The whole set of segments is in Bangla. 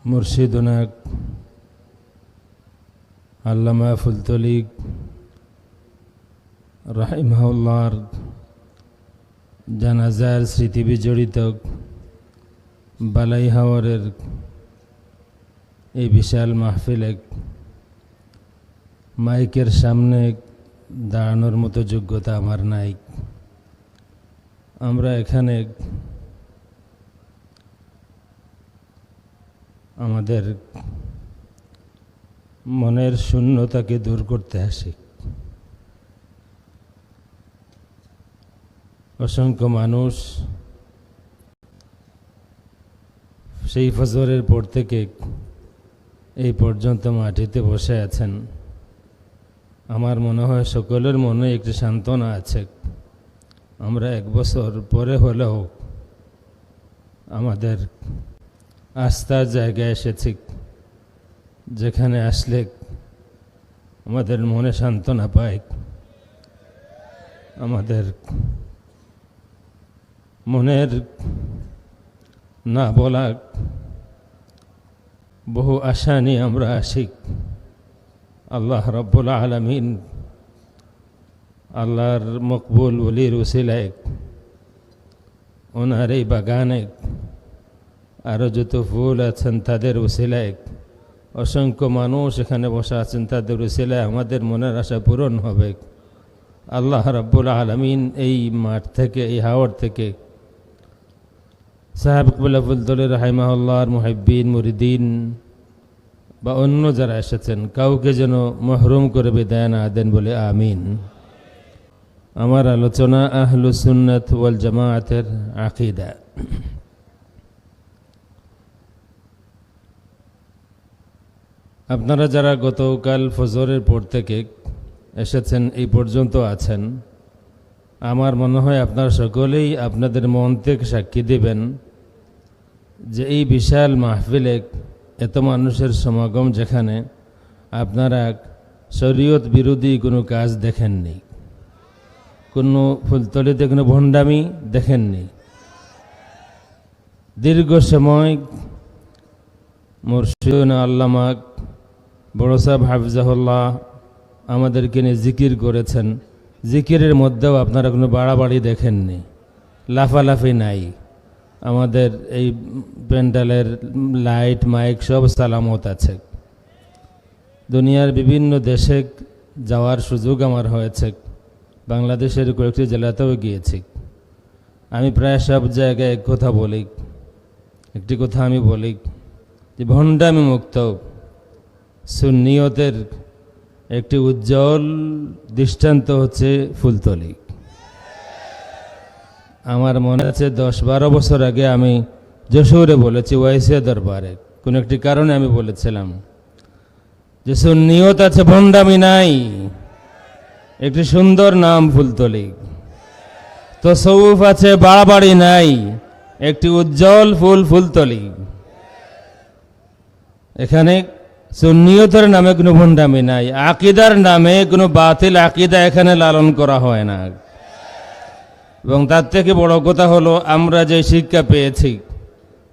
মুর্শিদুনা আল্লামা ফুলতলি রাহিমাহুল্লাহর জানাজার স্মৃতি বিজড়িত বালাই হাওয়ারের এই বিশাল মাহফিলে মাইকের সামনে দাঁড়ানোর মতো যোগ্যতা আমার নাই। আমরা এখানে আমাদের মনের শূন্যতাকে দূর করতে আসি। অসংখ্য মানুষ সেই ফজরের পর থেকে এই পর্যন্ত মাটিতে বসে আছেন। আমার মনে হয় সকলের মনে একটি সান্ত্বনা আছে। আমরা এক বছর পরে হলেও আমাদের আস্থার জায়গায় এসেছি, যেখানে আসলে আমাদের মনে সান্ত্বনা পায়, আমাদের মনের না বলা বহু আশা নিয়ে আমরা আসি। আল্লাহ রাব্বুল আলামিন আল্লাহর মকবুল ওলির উসিলায় ওনার এই বাগানে আরও যত ফুল আছেন তাদের উসিলায়, অসংখ্য মানুষ এখানে বসা আছেন তাদের উসিলায় আমাদের মনের আশা পূরণ হবে। আল্লাহ রাব্বুল আলামিন এই মাঠ থেকে, এই হাওর থেকে সাহেব ইকবাল ফুলতলি রাহিমাহুল্লাহর মুহিব্বিন মুরিদিন বা অন্য যারা এসেছেন কাউকে যেন মহরুম করে বিদায় না দেন বলে আমিন। আমার আলোচনা আহলুস সুন্নাত ওয়াল জামাআতের আকীদা। আপনারা যারা গতকাল ফজরের পর থেকে এসেছেন এই পর্যন্ত আছেন, আমার মনে হয় আপনারা সকলেই আপনাদের মন থেকে সাক্ষী দেবেন যে এই বিশাল মাহফিলে এত মানুষের সমাগম, যেখানে আপনারা শরীয়ত বিরোধী কোনো কাজ দেখেননি, কোনো ফুলতলিতে কোনো ভণ্ডামি দেখেননি। দীর্ঘ সময় মুর্শিদুনা আল্লামা বড় সাহেব হাফিজাহুল্লাহ আমাদেরকে নিয়ে জিকির করেছেন। জিকিরের মধ্যেও আপনারা কোনো বাড়াবাড়ি দেখেননি, লাফালাফি নাই। আমাদের এই প্যান্ডেলের লাইট মাইক সব সালামত আছে। দুনিয়ার বিভিন্ন দেশে যাওয়ার সুযোগ আমার হয়েছে, বাংলাদেশের কয়েকটি জেলাতেও গিয়েছি। আমি প্রায় সব জায়গায় এক কথা বলি, একটি কথা আমি বলি যে ভণ্ডামি মুক্ত সুন্নিয়তের একটি উজ্জ্বল দৃষ্টান্ত হচ্ছে ফুলতলি। আমার মনে আছে 10-12 বছর আগে আমি যশোরে বলেছি, ওয়াইসিয়া দরবারে কোন একটি কারণে আমি বলেছিলাম যে সুন্নিয়ত আছে, ভণ্ডামি নাই। একটি সুন্দর নাম ফুলতলি। তাসাউফ আছে, বাড়াবাড়ি নাই। একটি উজ্জ্বল ফুল ফুলতলি। এখানে সুন্নিয়তের নামে কোনো ভণ্ডামি নাই, আকীদার নামে কোনো বাতিল আকীদা এখানে লালন করা হয় না। এবং তার থেকে বড় কথা হলো, আমরা যে শিক্ষা পেয়েছি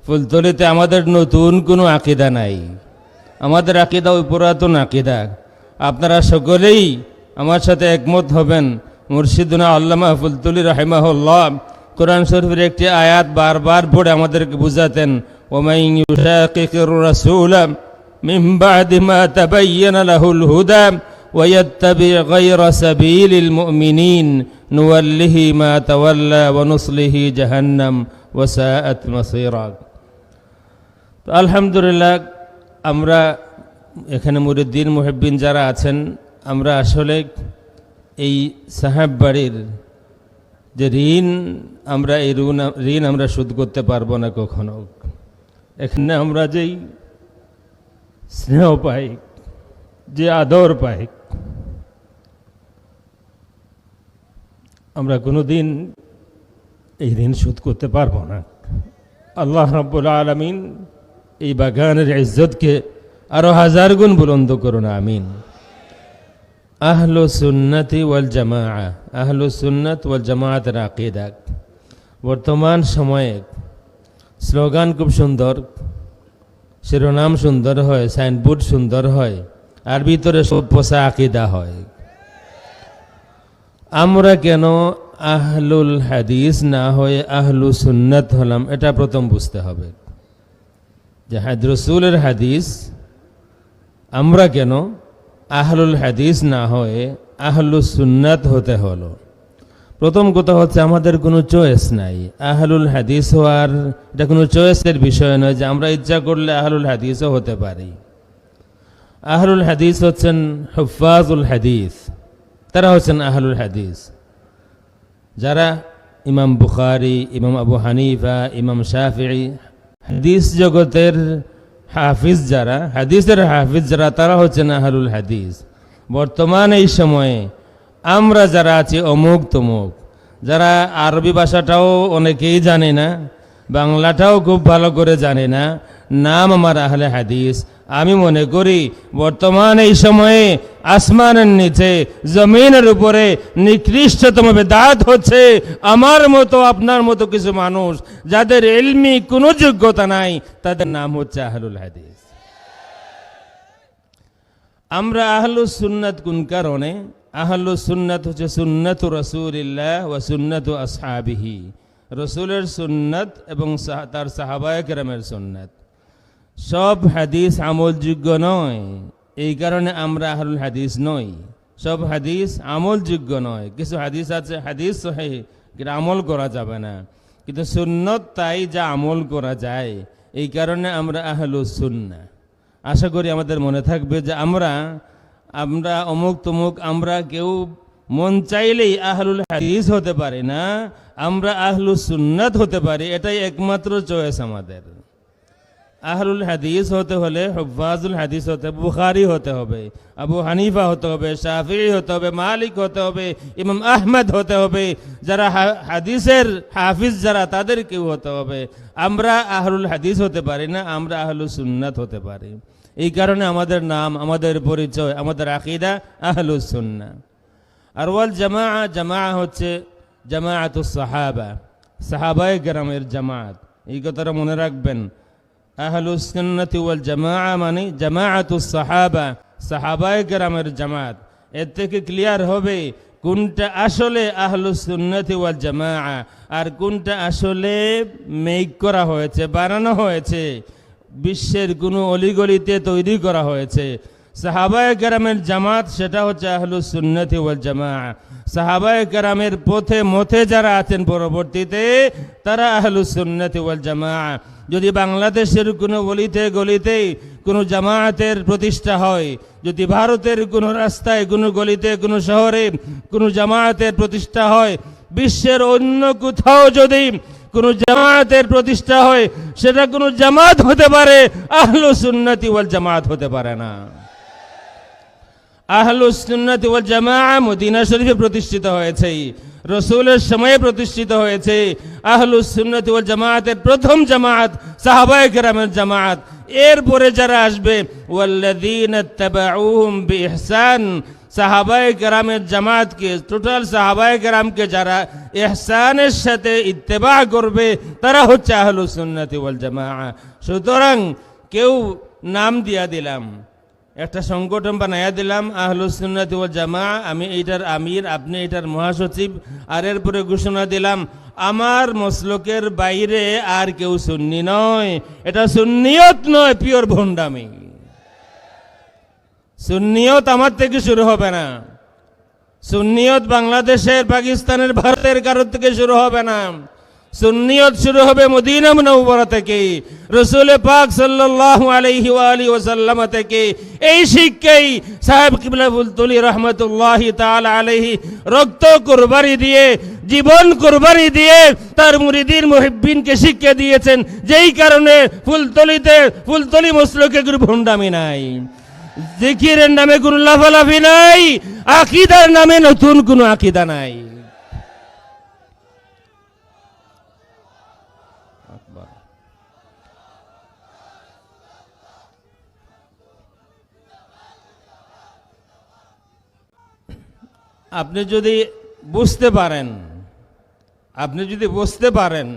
ফুলতলিতে, আমাদের নতুন কোনো আকীদা নাই। আমাদের আকীদা ওই পুরাতন আকীদা। আপনারা সকলেই আমার সাথে একমত হবেন, মুর্শিদুনা আল্লামা ফুলতলি রাহিমাহুল্লাহ কোরআন শরীফের একটি আয়াত বারবার পড়ে আমাদেরকে বুঝাতেন, ওয়ামান ইউশাকিকির রাসূলা মিন বা'দি মা তাবায়্যানা লাহুল হুদা ওয়া ইয়াত্তাবি' গায়রা সাবিলিল মুমিনিন নুওয়াল্লিহি মা তাওয়াল্লা ওয়া নুসলিহি জাহান্নাম ওয়া সাআত মাসীরা। তো আলহামদুলিল্লাহ, আমরা এখানে মুরিদ্দিন মুহিব্বিন যারা আছেন, আমরা আসলে এই সাহেব বাড়ির যে ঋণ, আমরা এই ঋণ আমরা শোধ করতে পারবো না কখনো। এখানে আমরা যেই স্নেহ পাই, যে আদর পাই, আমরা কোনোদিন এই ঋণ শোধ করতে পারবো না। আল্লাহ রাব্বুল আলামিন এই বাগানের ইজ্জতকে আরো 1000 গুণ বুলন্দ করুন, আমিন। আহলু সুন্নতি ওয়াল জামাআহ, আহলু সুন্নাত ওয়াল জামাআতের আকীদা। বর্তমান সময়ে স্লোগান খুব সুন্দর, শিরোনাম সুন্দর হয়, সাইনবোর্ড সুন্দর হয়, আর ভিতরে সব পোষা আকিদা হয়। আমরা কেন আহলুল হাদিস না হয়ে আহলু সুন্নাত হলাম, এটা প্রথম বুঝতে হবে। যে রসুলের হাদিস, আমরা কেন আহলুল হাদিস না হয়ে আহলু সুন্নাত হতে হলো। প্রথম কথা হচ্ছে আমাদের কোনো চয়েস নাই। আহলুল হাদিস হওয়ার এটা কোনো চয়েসের বিষয় নয় যে আমরা ইচ্ছা করলে আহলুল হাদিসও হতে পারি। আহলুল হাদিস হচ্ছেন হুফাজুল হাদিস, তারা হচ্ছেন আহলুল হাদিস। যারা ইমাম বুখারী, ইমাম আবু হানিফা, ইমাম শাফিঈ, হাদিস জগতের হাফিজ যারা, হাদিসের হাফিজ যারা, তারা হচ্ছেন আহলুল হাদিস। বর্তমান এই সময়ে আমরা যারা আছি অমুক তমুক, যারা আরবি ভাষাটাও অনেকেই জানে না, বাংলাটাও খুব ভালো করে জানে না, নাম আমার আহলে হাদিস। আমি মনে করি বর্তমান এই সময়ে আসমানের নিচে, জমিনের উপরে নিকৃষ্টতম বিদআত হচ্ছে আমার মতো আপনার মতো কিছু মানুষ যাদের ইলমি কোনো যোগ্যতা নাই, তাদের নাম হচ্ছে আহলুল হাদিস। আমরা আহলুস সুন্নাত কোন কারণে? আহলুস সুন্নাত হচ্ছে সুন্নাতু রাসূলিল্লাহ ওয়া সুন্নাতু আসহাবিহি, রসুলের সুন্নাত এবং তার সাহাবায়ে কেরামের সুন্নাত। সব হাদিস আমলযোগ্য নয়, এই কারণে আমরা আহলুল হাদিস নই। সব হাদিস আমলযোগ্য নয়। কিছু হাদিস আছে হাদিস সহিহ, কিন্তু আমল করা যাবে না, কিন্তু সুন্নত তাই যা আমল করা যায়, এই কারণে আমরা আহলুস সুন্নাহ। আশা করি আমাদের মনে থাকবে যে আমরা অমুক তমুক, আমরা কেউ মন চাইলেই আহলুল হাদিস হতে পারি না, আমরা আহলুস সুন্নাত হতে পারি। এটাই একমাত্র চয়েস আমাদের। আহলুল হাদিস হতে হলে হুফাজুল হাদিস হতে, বুখারী হতে হবে, আবু হানিফা হতে হবে, শাফিঈ হতে হবে, মালিক হতে হবে, ইমাম আহমদ হতে হবে। যারা হাদিসের হাফিজ যারা, তাদের কেউ হতে হবে। আমরা আহলুল হাদিস হতে পারি না, আমরা আহলুস সুন্নাত হতে পারি। এই কারণে আমাদের নাম, আমাদের পরিচয়, আমাদের আকীদা আহলুস সুন্নাহ। আর ওয়াল জামাআ, জামাআ হচ্ছে জামাআতুস সাহাবা, সাহাবায়ে কেরামের জামাত। এই কথাটা মনে রাখবেন। আহলুস সুন্নাতি ওয়াল জামাআ মানে জামাআতুস সাহাবা, সাহাবায়ে কেরামের জামাত। এর থেকে ক্লিয়ার হবে কোনটা আসলে আহলুস সুন্নাতি ওয়াল জামাআ আর কোনটা আসলে মেক করা হয়েছে, বানানো হয়েছে, বিশ্বের কোনো অলিগলিতে তৈরি করা হয়েছে। সাহাবায়ে কেরামের জামাত সেটা হচ্ছে আহলুস সুন্নাতি ওয়াল জামাআ। সাহাবায়ে কেরামের পথে মথে যারা আছেন পরবর্তীতে, তারা আহলুস সুন্নাতি ওয়াল জামাআ। যদি বাংলাদেশের কোনো গলিতে গলিতে কোনো জামায়াতের প্রতিষ্ঠা হয়, যদি ভারতের কোনো রাস্তায়, কোনো গলিতে, কোনো শহরে কোনো জামায়াতের প্রতিষ্ঠা হয়, বিশ্বের অন্য কোথাও যদি কোনো জামায়াতের প্রতিষ্ঠা হয়, সেটা কোনো জামাত হতে পারে, আহলুস সুন্নাতি ওয়াল জামাত হতে পারে না। আহলুস সুন্নাতি ওয়াল জামাআ মদিনা শরীফে প্রতিষ্ঠিত হয়েছে, রসুলের সময়ে প্রতিষ্ঠিত হয়েছে। আহলুস সুন্নাতি ওয়াল জামাআতের প্রথম জামাত সাহাবায়ে কেরামের জামাত। এরপরে যারা আসবে, ওয়াল্লাযীনা তাবাউহুম বিইহসান, সাহাবায়ে কেরামের জামাতকে, টোটাল সাহাবায়ে কেরামকে যারা ইহসানের সাথে ইত্তেবা করবে, তারা হচ্ছে আহলুস সুন্নাতি ওয়াল জামাআ। সুতরাং কেউ নাম দিয়া দিলাম, একটা সংগঠন বানাইয়া দিলাম আহলুস সুন্নাতি ওয়াল জামাআ, আমি এইটার আমির, আপনি এটার মহাসচিব, আর এরপরে ঘোষণা দিলাম আমার মসলকের বাইরে আর কেউ সুন্নি নয়। এটা সুন্নিয়ত নয়, পিওর ভণ্ডামি। সুন্নিয়ত আমার থেকে শুরু হবে না, সুন্নিয়ত বাংলাদেশের, পাকিস্তানের, ভারতের কারোর থেকে শুরু হবে না। সুন্নিয়ত শুরু হবে মদিনা মুনাওয়ারা থেকে, রাসূল পাক সাল্লাল্লাহু আলাইহি ওয়া আলিহি ওয়াসাল্লাম থেকে। এই শিক্ষাই সাহেব কিবলা ফুলতলি রাহমাতুল্লাহি তাআলা আলাইহি রক্ত কুরবানি দিয়ে, জীবন কুরবানি দিয়ে তার মুরিদিন মুহিব্বিনকে শিক্ষা দিয়েছেন। যেই কারণে ফুলতলি মসলকে কোনো ভণ্ডামি নাই, জিকিরের নামে কোনো লাফালাফি নাই, আকীদার নামে নতুন কোনো আকীদা নাই। আপনি যদি বুঝতে পারেন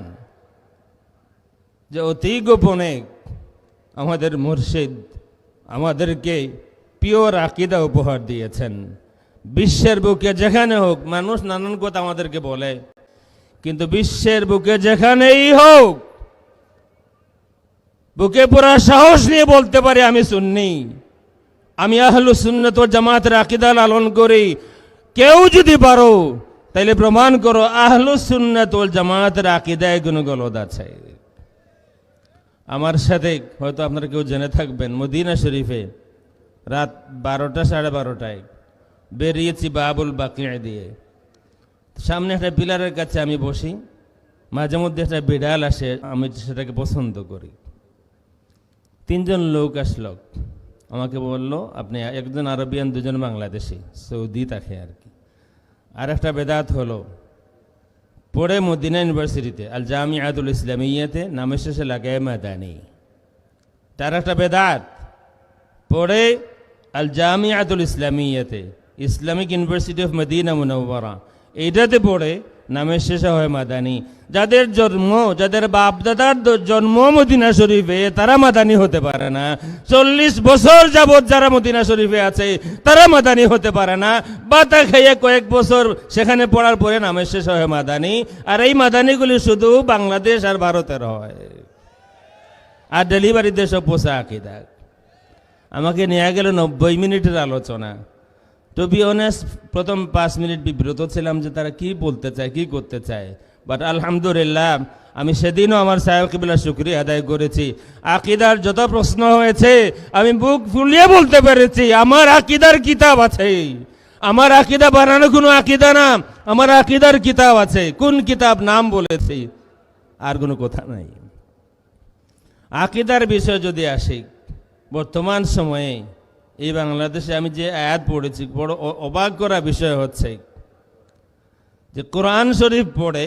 যে অতি গোপনে আমাদের মুর্শিদ আমাদেরকে পিওর আকীদা উপহার দিয়েছেন। বিশ্বের বুকে যেখানে হোক, মানুষ নানান কথা আমাদেরকে বলে, কিন্তু বিশ্বের বুকে যেখানেই হোক, বুকে পুরা সাহস নিয়ে বলতে পারি আমি সুন্নি, আমি আহলুস সুন্নাত ওয়াল জামাতের আকীদা লালন করি। কেউ যদি পারো তাইলে প্রমাণ করো আহলুস সুন্নাত ওয়াল জামাতের আকীদায় কোনো গলদ আছে। আমার সাথে হয়তো আপনারা কেউ জেনে থাকবেন, মদিনা শরীফে রাত 12টা 12:30টায় বেরিয়েছি বাবুল বাকিয়া দিয়ে। সামনে একটা পিলারের কাছে আমি বসি, মাঝে মধ্যে একটা বিড়াল আসে, আমি সেটাকে পছন্দ করি। 3জন লোক আসলো, আমাকে বললো আপনি একজন আরবিয়ান, 2জন বাংলাদেশি, সৌদি থাকে আর কি। আর একটা বেদাত হলো, পড়ে মদিনা ইউনিভার্সিটিতে আল জামিয়াতুল ইসলামিয়াতে নামের শেষে লাগায় মাদানী। তার একটা বেদাত, পড়ে আল জামিয়াতুল ইসলামিয়াতে Islamic University of Medina Munawwara, এইটাতে পড়ে নামের শেষে হয় মাদানী। যাদের জন্ম, যাদের বাপ দাদার জন্ম মদিনা শরীফে, তারা মাদানী হতে পারে না। 40 বছর যাবৎ যারা মদিনা শরীফে আছে তারা মাদানী হতে পারে না। বাতা খেয়ে কয়েক বছর সেখানে পড়ার পরে নামের শেষ হয় মাদানী। আর এই মাদানীগুলি শুধু বাংলাদেশ আর ভারতের হয়, আর ডেলিভারিতে সব পোষা আকীদা। আমাকে নিয়ে গেল 90 মিনিটের আলোচনা। টু বি অনেস্ট, প্রথম 5 মিনিট বিব্রত ছিলাম যে তারা কি বলতে চায়, কি করতে চায়। বাট আলহামদুলিল্লাহ, আমি সেদিনও আমার সাহেব কিবলা শুকরিয়া আদায় করেছি। আকীদার যত প্রশ্ন হয়েছে আমি বুক ফুলিয়ে বলতে পেরেছি আমার আকীদার কিতাব আছে। আমার আকীদা বানানো কোনো আকীদা না, আমার আকীদার কিতাব আছে। কোন কিতাব নাম বলেছি, আর কোনো কথা নাই। আকীদার বিষয় যদি আসি, বর্তমান সময়ে এই বাংলাদেশে আমি যে আয়াত পড়েছি, বড় অবাক করা বিষয় হচ্ছে যে কোরআন শরীফ পড়ে,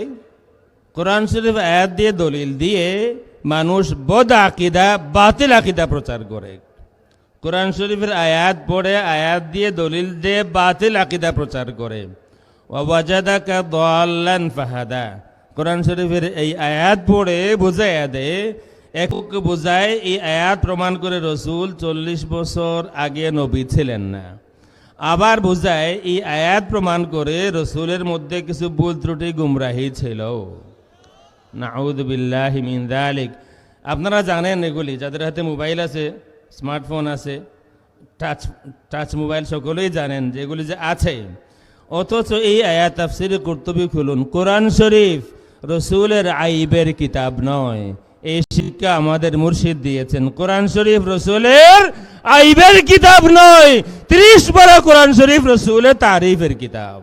কোরআন শরীফ আয়াত দিয়ে দলিল দিয়ে মানুষ বদ আকীদা, বাতিল আকীদা প্রচার করে। কোরআন শরীফের আয়াত পড়ে, আয়াত দিয়ে দলিল দিয়ে বাতিল আকীদা প্রচার করে। ওয়াজাদাকা দাল্লান ফাহাদা, কোরআন শরীফের এই আয়াত পড়ে বুঝাইয়া দেয়, একক বোঝায় এই আয়াত প্রমাণ করে রসুল 40 বছর আগে নবী ছিলেন না। আবার বোঝায় এই আয়াত প্রমাণ করে রসুলের মধ্যে কিছু ভুল ত্রুটি গুমরাহি ছিল। নাউযু বিল্লাহি মিন যালিক। আপনারা জানেন এগুলি, যাদের হাতে মোবাইল আছে, স্মার্টফোন আছে, টাচ মোবাইল, সকলেই জানেন যে এগুলি যে আছে। অথচ এই আয়াত তাফসীরে কুরতুবী খুলুন, কোরআন শরীফ রসুলের আইবের কিতাব নয়। এই শিক্ষা আমাদের মুর্শিদ দিয়েছেন। কোরআন শরীফ রসুলের আইবের কিতাব নয়, 30 পারা কোরআন শরীফ রসুলের তারিফের কিতাব।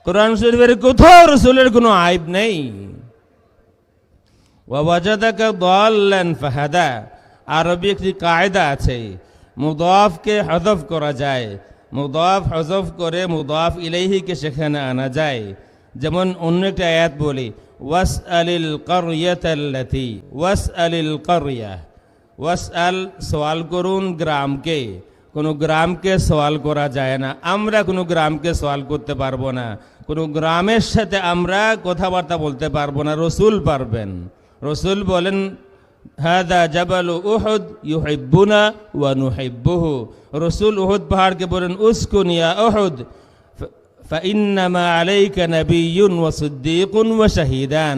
কোরআন শরীফের কোথাও রসুলের কোনো আইব নেই। ওয়াজাদাকা দাল্লান ফাহাদা, আরবি একটি কায়দা আছে, মুদাফকে হযফ করা যায়, মুদাফ হযফ করে মুদাফ ইলাইহিকে সেখানে আনা যায়। যেমন অন্য একটা আয়াত বলি, ওয়াসআলিল কারইয়াতাল্লাতী, ওয়াসআলিল কারইয়া, ওয়াসআল সওয়াল করুন গ্রামকে, কোনো গ্রামকে সওয়াল করা যায় না। আমরা কোনো গ্রামকে সওয়াল করতে পারবো না, কোনো গ্রামের সাথে আমরা কথাবার্তা বলতে পারবো না, রসুল পারবেন। রসুল বলেন হাদা জাবালু উহুদ ইউহিব্বুনা ওয়া নুহিব্বুহু। রসুল উহুদ পাহাড়কে বলেন উসকুন ইয়া উহুদ ফাইন্নামা আলাইকা নাবিয়্যুন ওয়া সিদ্দীকুন ওয়া শাহীদান।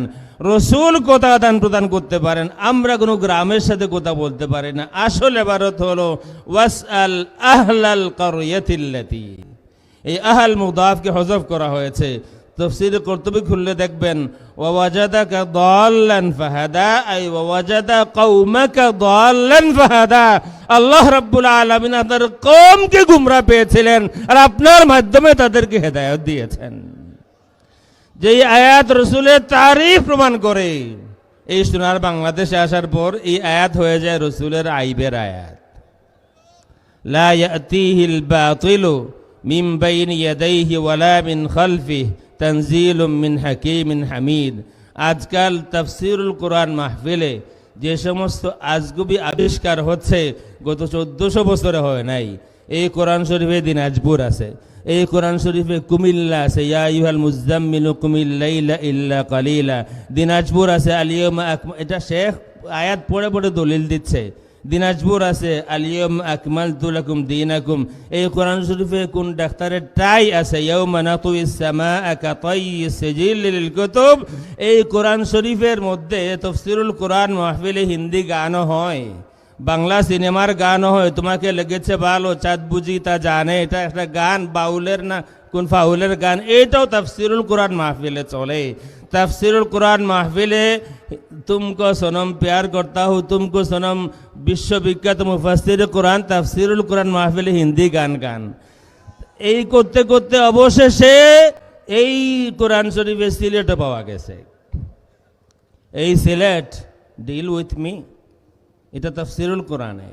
রসুল কথা আদান প্রদান করতে পারেন, আমরা কোনো গ্রামের সাথে কথা বলতে পারি না। আসলে ইবারত হলো ওয়াসআল আহলাল কারইয়াতিল্লাতী, এই আহল মুদাফকে হযফ করা হয়েছে। তাফসীরে কুরতুবী খুললে দেখবেন ওয়াজাদাকা দাল্লান ফাহাদা, আই ওয়াজাদা কওমাকা দাল্লান ফাহাদা। আল্লাহ রাব্বুল আলামিন আপনার কওমকে গুমরা পেয়েছিলেন আর আপনার মাধ্যমে তাদেরকে হেদায়েত দিয়েছেন। যেই আয়াত রসুলের তারিফ প্রমাণ করে, এই সোনার বাংলাদেশে আসার পর এই আয়াত হয়ে যায় রসুলের আইবের আয়াত। লা ইয়াতিহিল বাতিলু মিন বাইনি ইয়াদাইহি ওয়ালা মিন খালফিহি তানজিলুম মিন হাকিমিন হামিদ। আজকাল তাফসীরুল কোরআন মাহফিলে যে সমস্ত আজগুবি আবিষ্কার হচ্ছে গত 1400 বছরে হয় নাই। এই কোরআন শরীফে দিনাজপুর আছে, এই কোরআন শরীফে কুমিল্লা আছে, ইয়া আইয়ুহাল মুযাম্মিলু কুমিল লাইলা ইল্লা কালিলা। দিনাজপুর আছে আল ইয়াউমা আকমাল, এটা শেখ আয়াত পড়ে পড়ে দলিল দিচ্ছে। দিনাজপুর আছে আলিয়ম আকমালতু লাকুম দীনাকুম, এই কোরআন শরীফে কোন ডাক্তারের টাই আছে ইয়াউমা নাতুইস সামাআ কাতাইয়িস সিজিল লিল কুতুব। এই কোরআন শরীফের মধ্যে তাফসীরুল কোরআন মাহফিলে হিন্দি গানও হয়, বাংলা সিনেমার গানও হয়। তোমাকে লেগেছে ভালো, চাঁদ বুঝি তা জানে, এটা একটা গান, বাউলের না কোন ফাউলের গান, এটাও তাফসীরুল কোরআন মাহফিলে চলে। তাফসীরুল কোরআন মাহফিলে তুমকো সনম প্যার করতা হু তুমকো সনম, বিশ্ববিখ্যাত মুফাসসির কোরআন তাফসীরুল কোরআন মাহফিলে হিন্দি গান গান। এই করতে করতে অবশেষে এই কোরআন শরীফে সিলেটও পাওয়া গেছে। এই সিলেট, ডিল উইথ মি, এটা তাফসীরুল কোরআনে।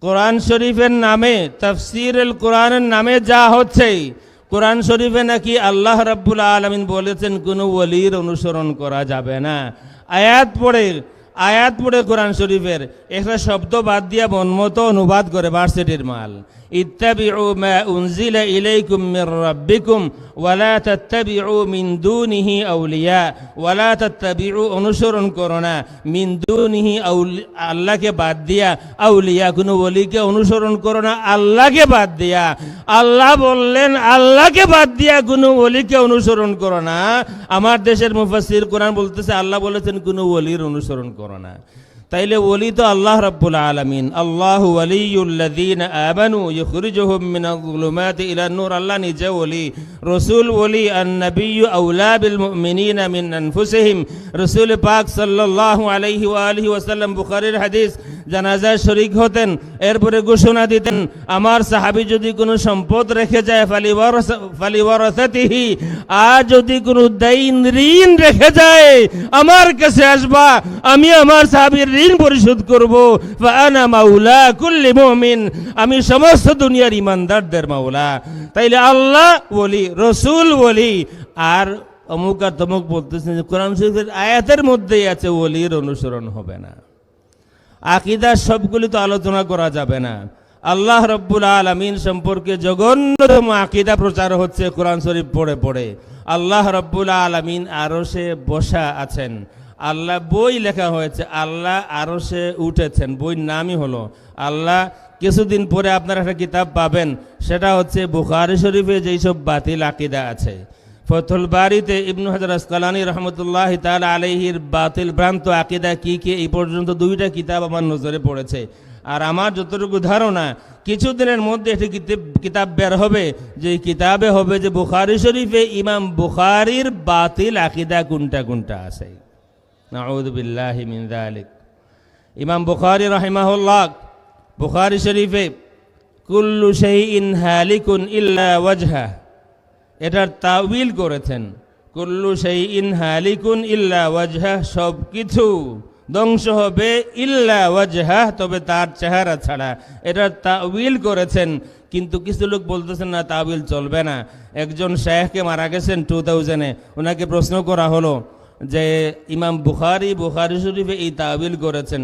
কোরআন শরীফের নামে, তাফসীরুল কোরআনের নামে যা হচ্ছে, কোরআন শরীফে নাকি আল্লাহ রাব্বুল আলামিন বলেছেন কোনো ওলির অনুসরণ করা যাবে না। আয়াত পড়ে কোরআন শরীফের একটা শব্দ বাদ দিয়া মনমতো অনুবাদ করে ভার্সিটির মাল। ইত্তাবিউ মা উনজিলা ইলাইকুম মির রাব্বিকুম ওয়ালা তাত্তাবিউ মিন দুনিহি আউলিয়া, ওয়ালা তাত্তাবিউ অনুসরণ করো না, মিন দুনিহি আল্লাহকে বাদ দিয়া, আউলিয়া কোনো ওলিকে অনুসরণ করো না আল্লাহকে বাদ দিয়া। আল্লাহ বললেন আল্লাহকে বাদ দিয়া কোনো ওলিকে অনুসরণ করো না। আমার দেশের মুফাসসির কোরআন বলতেছে আল্লাহ বলেছেন কোনো ওলির অনুসরণ করো না। তাইলে ওলি তো আল্লাহ রাব্বুল আলামিন। আল্লাহু ওয়ালিয়ুল্লাযীনা আমানু ইখরিজুহুম মিনাজ-যুলুমাতি ইলান-নূর, আল্লাহ নিজে ওলি, রাসূল ওলি, আন-নাবিয়্যু আওলা বিল মুমিনিনা মিন আনফুসিহিম। রাসূল পাক সাল্লাল্লাহু আলাইহি ওয়া আলিহি ওয়াসাল্লাম বুখারীর হাদিস, জানাজায় শরীক হতেন, এরপরে ঘোষণা দিতেন আমার সাহাবী যদি কোনো সম্পদ রেখে যায় ফালিওয়ারাসাতিহি, আর যদি কোনো দাইন ঋণ রেখে যায় আমার কাছে আসবা, আমি আমার সাহাবীর ঋণ পরিশোধ করব। ফাআনা মাওলা কুল্লি মুমিন, আমি সমস্ত দুনিয়ার ইমানদারদের মাওলা। তাইলে আল্লাহ ওলি, রসুল ওলি, আর অমুক আর তমুক বলতেছেন কোরআন শরীফের আয়াতের মধ্যেই আছে ওলির অনুসরণ হবে না। আকীদা সবগুলি তো আলোচনা করা যাবে না। আল্লাহ রাব্বুল আলামিন সম্পর্কে জঘন্যতম আকীদা প্রচার হচ্ছে কোরআন শরীফ পড়ে পড়ে। আল্লাহ রাব্বুল আলামিন আরশে বসা আছেন, আল্লাহ বই লেখা হয়েছে, আল্লাহ আরশে উঠেছেন, বইয়ের নামই হলো আল্লাহ। কিছুদিন পরে আপনারা একটা কিতাব পাবেন, সেটা হচ্ছে বুখারী শরীফে যেই সব বাতিল আকীদা আছে। ফতুল বারিতে ইবনু হাজার আসকালানী রহমতুল্লাহ তাআলা আলাইহির বাতিল ভ্রান্ত আকীদা কি কি, এই পর্যন্ত 2টা কিতাব আমার নজরে পড়েছে। আর আমার যতটুকু ধারণা কিছুদিনের মধ্যে একটি কিতাব বের হবে, যে কিতাবে হবে যে বুখারী শরীফে ইমাম বুখারীর বাতিল আকীদা কোনটা কোনটা আছে। নাউযু বিল্লাহি মিন যালিক। ইমাম বুখারী রাহিমাহুল্লাহ বুখারী শরীফে কুল্লু শাইইন হালিকুন ইল্লা ওয়াজহা, এটার তাওয়িল করেছেন কুল্লু শাইইন হালিকুন ইল্লা ওয়াজহা, সব কিছু ধ্বংস হবে ইল্লা ওয়াজহা, তবে তার চেহারা ছাড়া। এটার তাওয়িল করেছেন, কিন্তু কিছু লোক বলতেছেন না তাওয়িল চলবে না। একজন শায়েখকে মারা গেছেন 2000-এ, ওনাকে প্রশ্ন করা হলো যে ইমাম বুখারী শরীফে এই তাওয়িল করেছেন।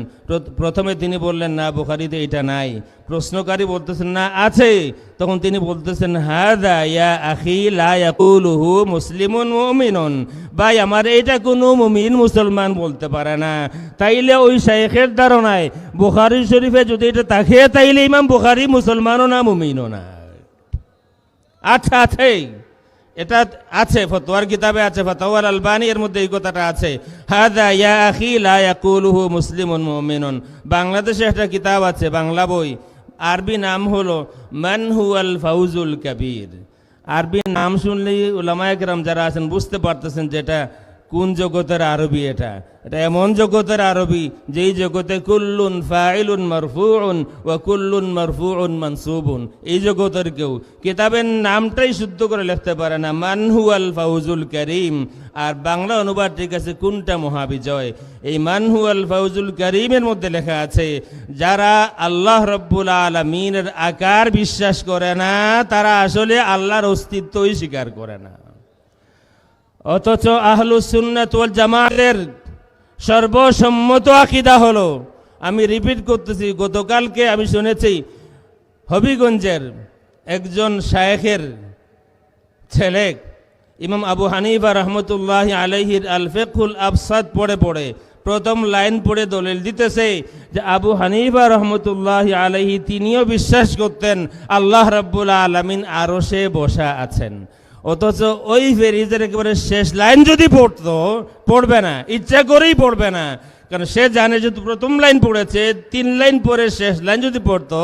প্রথমে তিনি বললেন না বুখারীতে এটা নাই, প্রশ্নকারী বলতেছেন না আছে, তখন তিনি বলতেছেন হাযা ইয়া আখি লা ইয়াকুলুহু মুসলিমুন মুমিনুন, ভাই আমার এটা কোনো মুমিন মুসলমান বলতে পারে না। তাইলে ওই শাইখের ধারণায় বুখারী শরীফে যদি এটা থাকে, তাইলে ইমাম বুখারী মুসলমানও না মুমিনও না। আচ্ছা আছে, এটা আছে ফতোয়ার কিতাবে আছে, ফাতাওয়াল আলবানী এর মধ্যে এই কথাটা আছে, হাযা ইয়া আখি লা ইয়াকুলুহু মুসলিমুন মুমিনুন। বাংলাদেশে একটা কিতাব আছে, বাংলা বই, আরবি নাম হলো মান হুয়াল ফাউজুল কাবীর। আরবি নাম শুনলেই উলামায়ে কেরাম যারা আছেন বুঝতে পারতেছেন যেটা কোন জগতের আরবি। এটা এমন জগতের আরবি যেই জগতে কুল্লুন ফাইলুন মারফুউন ওয়া কুল্লুন মারফুউন মানসুবুন, এই জগতের কেউ কিতাবের নামটাই শুদ্ধ করে লিখতে পারে না, মান হুয়াল ফাউজুল কারীম। আর বাংলা অনুবাদ ঠিক আছে কোনটা মহাবিজয়। এই মান হুয়াল ফাউজুল কারীমের মধ্যে লেখা আছে যারা আল্লাহ রাব্বুল আলামিনের আকার বিশ্বাস করে না, তারা আসলে আল্লাহর অস্তিত্বই স্বীকার করে না। অথচ আহলুস সুন্নাত ওয়াল জামাতের সর্বসম্মত আকীদা হলো, আমি রিপিট করতেছি, গতকালকে আমি শুনেছি হবিগঞ্জের একজন শায়েখের ছেলে ইমাম আবু হানিফা রহমতুল্লাহ আলাইহির আল ফিকহুল আবসাত পড়ে প্রথম লাইন পড়ে দলিল দিতেছে যে আবু হানিফা রহমতুল্লাহ আলাইহি তিনিও বিশ্বাস করতেন আল্লাহ রাব্বুল আলামিন আরশে বসা আছেন। অথচ ওই ফেরেশতার একেবারে শেষ লাইন যদি পড়তো, পড়বে না, ইচ্ছা করেই পড়বে না, কারণ সে জানে যে প্রথম লাইন পড়েছে, 3 লাইন পরে শেষ লাইন যদি পড়তো